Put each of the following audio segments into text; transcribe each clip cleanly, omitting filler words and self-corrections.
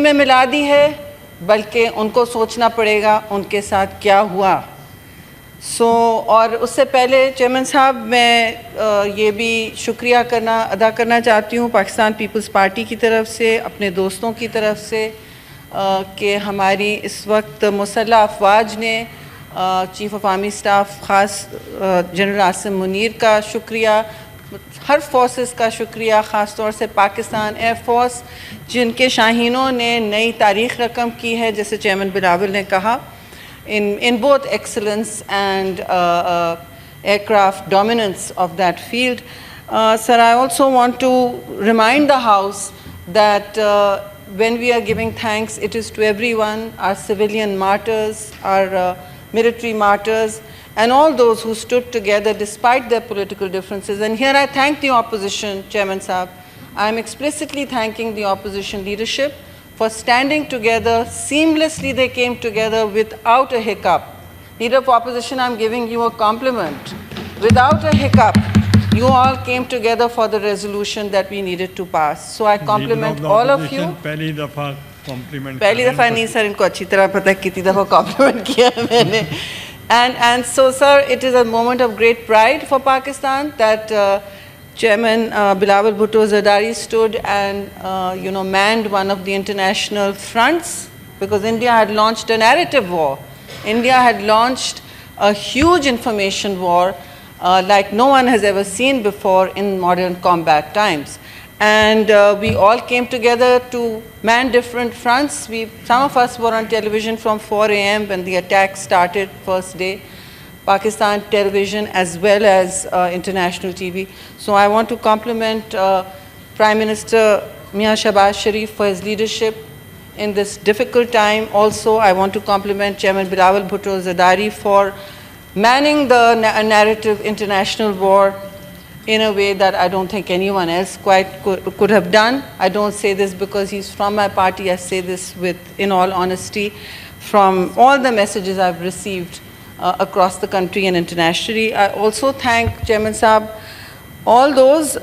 में मिला दी है, बल्कि उनको सोचना पड़ेगा उनके साथ क्या हुआ। और उससे पहले चेयरमैन साहब, मैं ये भी शुक्रिया अदा करना चाहती हूँ पाकिस्तान पीपल्स पार्टी की तरफ से, अपने दोस्तों की तरफ से, कि हमारी इस वक्त मुसल्लह अफवाज ने चीफ़ ऑफ आर्मी स्टाफ ख़ास जनरल आसिम मुनीर का शुक्रिया, हर फोर्सेस का शुक्रिया, ख़ास तौर से पाकिस्तान एयर फोर्स जिनके शाहीनों ने नई तारीख़ रकम की है, जैसे चेयरमैन बिलावल ने कहा, in both excellence and aircraft dominance of that field. Sir, I also want to remind the House that when we are giving thanks, it is to everyone, our civilian martyrs, our military martyrs, and all those who stood together despite their political differences. And here I thank the opposition, Chairman Saab. I am explicitly thanking the opposition leadership for standing together. Seamlessly they came together without a hiccup. Leader of opposition, I'm giving you a compliment. Without a hiccup, you all came together for the resolution that we needed to pass. So I compliment all of you. पहली दफा compliment पहली दफा नहीं sir, इनको अच्छी तरह पता है कितनी दफा compliment किया है मैंने. And so sir, it is a moment of great pride for Pakistan that Chairman Bilawal Bhutto Zardari stood and manned one of the international fronts, because India had launched a narrative war. India had launched a huge information war like no one has ever seen before in modern combat times. And we all came together to man different fronts. Some of us were on television from 4 a.m. when the attack started, first day. Pakistan television as well as international TV. So I want to compliment Prime Minister Mian Shahbaz Sharif for his leadership in this difficult time. Also, I want to compliment Chairman Bilawal Bhutto Zardari for manning the narrative international war in a way that I don't think anyone else quite could have done. I don't say this because he's from my party. I say this in all honesty from all the messages I've received across the country and internationally. I also thank Chairman Saab, all those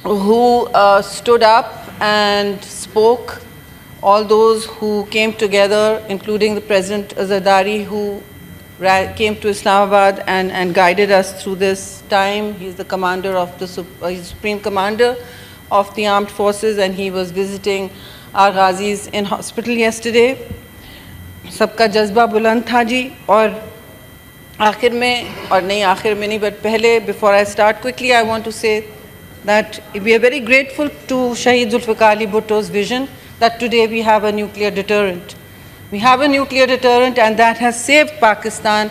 who stood up and spoke, all those who came together, including the President Zardari, who came to Islamabad and guided us through this time. He's the commander of the Supreme Commander of the Armed Forces, and he was visiting our Ghazis in hospital yesterday. सबका जज्बा बुलंद था जी. और आखिर में, और नहीं आखिर में नहीं, but पहले, before I start, quickly I want to say that we are very grateful to Shaheed Zulfikar Ali Bhutto's vision that today we have a nuclear deterrent. We have a nuclear deterrent, and that has saved Pakistan,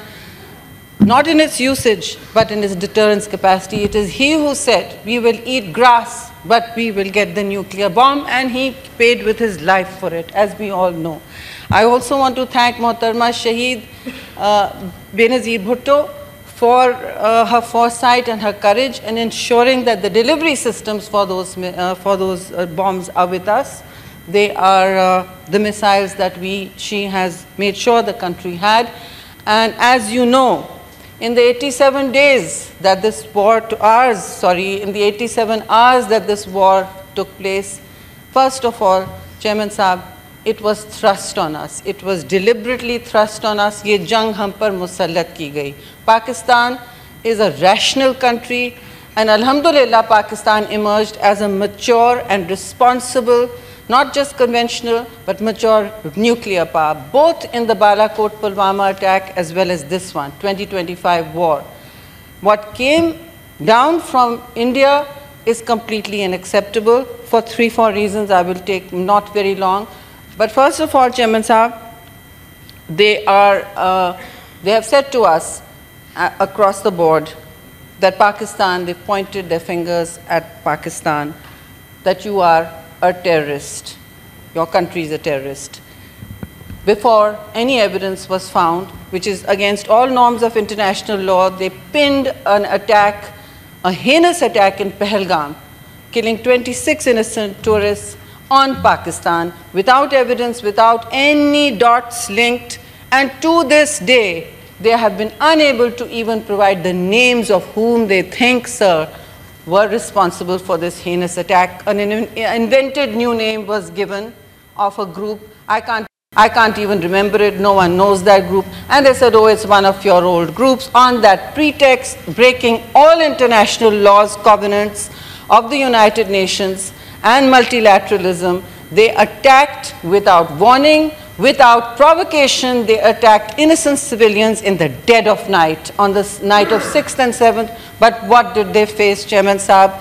not in its usage, but in its deterrence capacity. It is he who said, we will eat grass, but we will get the nuclear bomb, and he paid with his life for it, as we all know. I also want to thank Mohtarma Shaheed Benazir Bhutto for her foresight and her courage in ensuring that the delivery systems for those bombs are with us. They are the missiles that she has made sure the country had. And as you know, in the 87 days that this war, in the 87 hours that this war took place, first of all, Chairman Saab, it was thrust on us. It was deliberately thrust on us. Ye jang hum par musallat ki gayi. Pakistan is a rational country, and alhamdulillah, Pakistan emerged as a mature and responsible, not just conventional, but mature nuclear power, both in the Balakot Pulwama attack as well as this one, 2025 war. What came down from India is completely unacceptable for 3-4 reasons. I will take not very long. But first of all, Chairman Saab, they have said to us across the board that Pakistan, they pointed their fingers at Pakistan, that you are a terrorist. Your country is a terrorist. Before any evidence was found, which is against all norms of international law, they pinned an attack, a heinous attack in Pahalgam, killing 26 innocent tourists on Pakistan without evidence, without any dots linked. And to this day, they have been unable to even provide the names of whom they think, sir, were responsible for this heinous attack. An invented new name was given of a group. I can't even remember it. No one knows that group. And they said, oh, it's one of your old groups. On that pretext, breaking all international laws, covenants of the United Nations and multilateralism, they attacked without warning, without provocation. They attacked innocent civilians in the dead of night, on the night of 6th and 7th. But what did they face, Chairman Saab?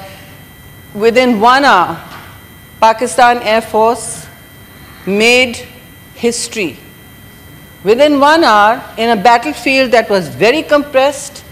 Within 1 hour, Pakistan Air Force made history. Within 1 hour, in a battlefield that was very compressed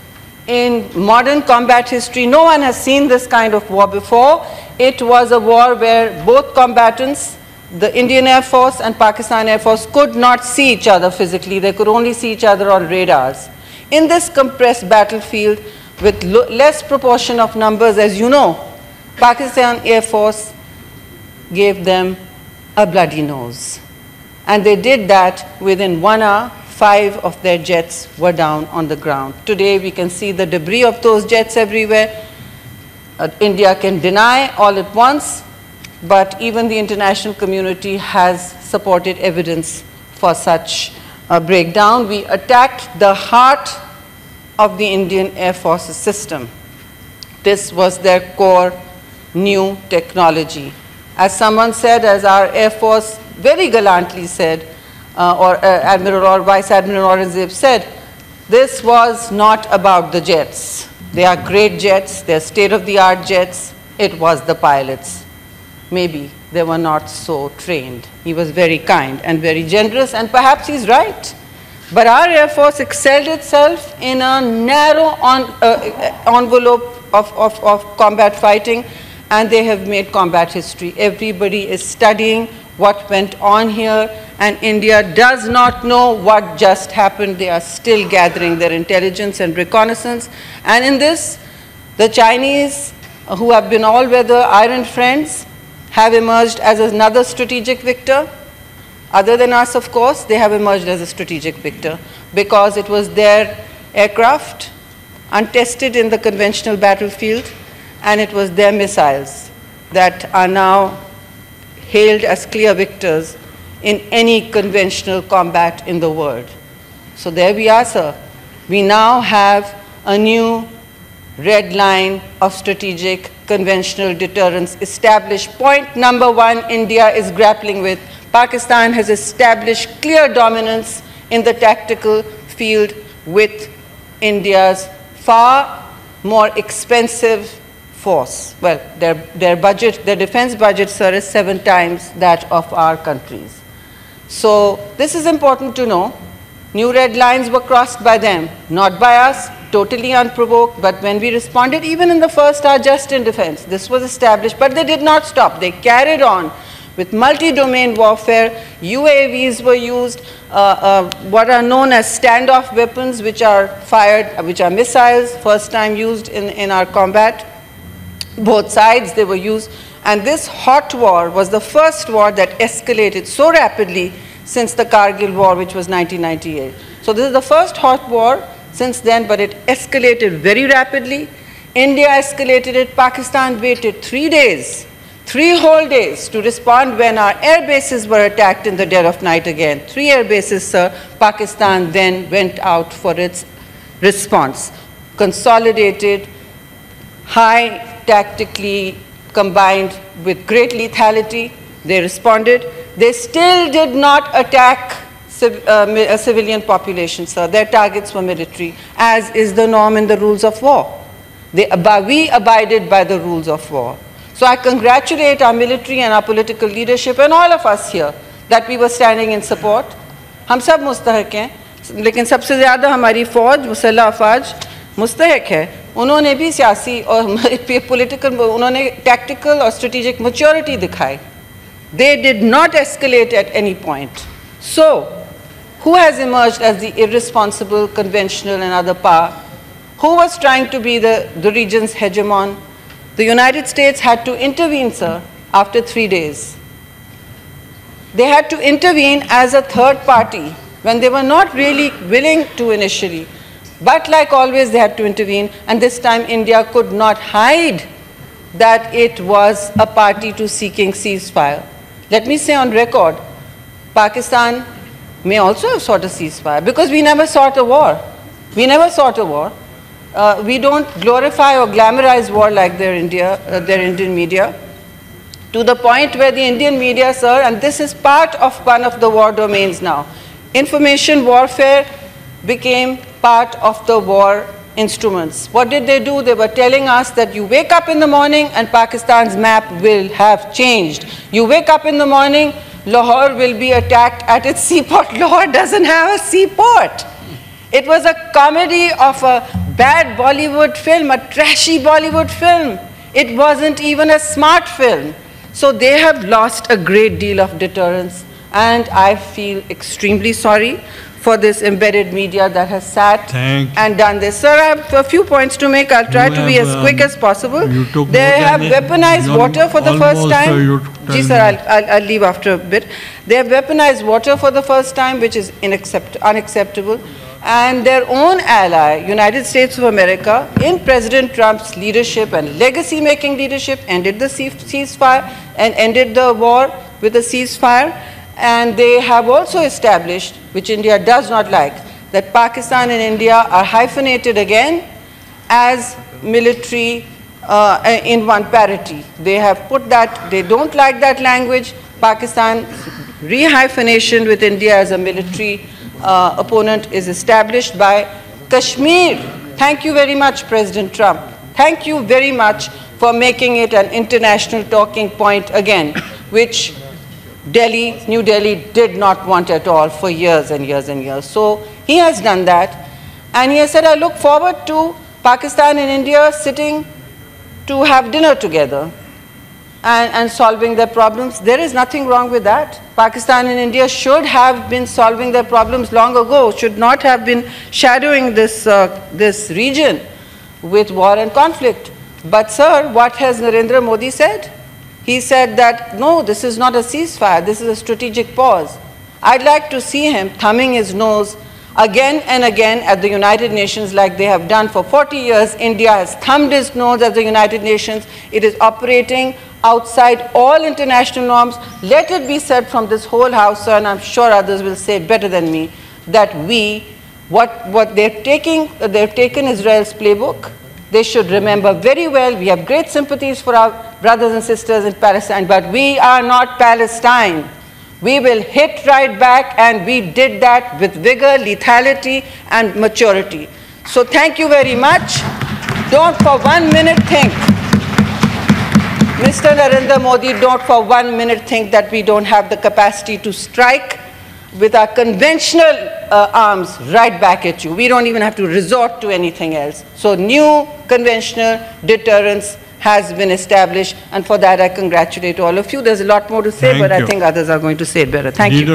in modern combat history, no one has seen this kind of war before. It was a war where both combatants, the Indian Air Force and Pakistan Air Force, could not see each other physically. They could only see each other on radars. In this compressed battlefield, with less proportion of numbers, as you know, Pakistan Air Force gave them a bloody nose. And they did that within 1 hour. 5 of their jets were down on the ground. Today we can see the debris of those jets everywhere. India can deny all at once, but even the international community has supported evidence for such a breakdown. We attacked the heart of the Indian Air Force's system. This was their core new technology. As someone said, as our Air Force very gallantly said, Admiral or Vice Admiral Aurangzeb said, this was not about the jets. They are great jets, they're state-of-the-art jets. It was the pilots. Maybe they were not so trained. He was very kind and very generous, and perhaps he's right. But our Air Force excelled itself in a narrow envelope of combat fighting, and they have made combat history. Everybody is studying what went on here, and India does not know what just happened. They are still gathering their intelligence and reconnaissance. And in this, the Chinese, who have been all-weather iron friends, have emerged as another strategic victor. Other than us, of course, they have emerged as a strategic victor because it was their aircraft, untested in the conventional battlefield, and it was their missiles that are now hailed as clear victors in any conventional combat in the world. So there we are, sir. We now have a new red line of strategic conventional deterrence established. Point number 1, India is grappling with. Pakistan has established clear dominance in the tactical field with India's far more expensive force. Well, their budget, their defense budget, sir, is 7 times that of our country's. So this is important to know. New red lines were crossed by them, not by us, totally unprovoked, but when we responded, even in the first hour, just in defense, this was established, but they did not stop. They carried on with multi-domain warfare. UAVs were used, what are known as standoff weapons, which are fired, which are missiles, first time used in our combat. Both sides, they were used. And this hot war was the first war that escalated so rapidly since the Kargil War, which was 1998. So this is the first hot war since then, but it escalated very rapidly. India escalated it. Pakistan waited 3 days, 3 whole days to respond when our air bases were attacked in the dead of night again. 3 air bases, sir. Pakistan then went out for its response. Consolidated, high tactically combined with great lethality. They responded. They still did not attack a civilian population, sir. Their targets were military, as is the norm in the rules of war. We abided by the rules of war. So I congratulate our military and our political leadership and all of us here that we were standing in support. हम सब मुस्तहक हैं, लेकिन सबसे ज़्यादा हमारी फ़ौज, मुसल्लह अफ़वाज मुस्तहक है. उन्होंने भी सियासी और political, उन्होंने tactical और strategic maturity दिखाई. They did not escalate at any point. So, who has emerged as the irresponsible, conventional and other power? Who was trying to be the region's hegemon? The United States had to intervene, sir, after 3 days. They had to intervene as a third party when they were not really willing to initially. But like always, they had to intervene, and this time India could not hide that it was a party to seeking ceasefire. let me say on record, Pakistan may also have sought a ceasefire, because we never sought a war. We never sought a war. We don't glorify or glamorize war like their Indian media, to the point where the Indian media, sir, and this is part of one of the war domains now, information warfare became part of the war instruments. What did they do? They were telling us that you wake up in the morning and Pakistan's map will have changed. You wake up in the morning, Lahore will be attacked at its seaport. Lahore doesn't have a seaport. It was a comedy of a bad Bollywood film, a trashy Bollywood film. It wasn't even a smart film. So they have lost a great deal of deterrence, and I feel extremely sorry for this embedded media that has sat and done this. Sir, I have a few points to make. I'll try to be as quick as possible. They have weaponized water for the first time. Ji, sir, I'll leave after a bit. They have weaponized water for the first time, which is unacceptable. And their own ally, United States of America, in President Trump's leadership and legacy-making leadership, ended the ceasefire and ended the war with a ceasefire. And they have also established, which India does not like, that Pakistan and India are hyphenated again as military in one parity. They have put that, they don't like that language. Pakistan rehyphenation with India as a military opponent is established by Kashmir. Thank you very much, President Trump. Thank you very much for making it an international talking point again, which New Delhi did not want at all for years and years and years. So he has done that. And he has said, I look forward to Pakistan and India sitting to have dinner together and solving their problems. There is nothing wrong with that. Pakistan and India should have been solving their problems long ago, should not have been shadowing this region with war and conflict. But sir, what has Narendra Modi said? He said that, no, this is not a ceasefire, this is a strategic pause. I'd like to see him thumbing his nose again and again at the United Nations like they have done for 40 years. India has thumbed its nose at the United Nations. It is operating outside all international norms. Let it be said from this whole house, sir, and I'm sure others will say it better than me, that what they've taken Israel's playbook. They should remember very well, we have great sympathies for our brothers and sisters in Palestine, but we are not Palestine. We will hit right back, and we did that with vigor, lethality, and maturity. So thank you very much. Don't for 1 minute think, Mr. Narendra Modi, don't for 1 minute think that we don't have the capacity to strike with our conventional arms right back at you. We don't even have to resort to anything else. So new conventional deterrence has been established, and for that I congratulate all of you. There's a lot more to say, but I think others are going to say it better. Thank you.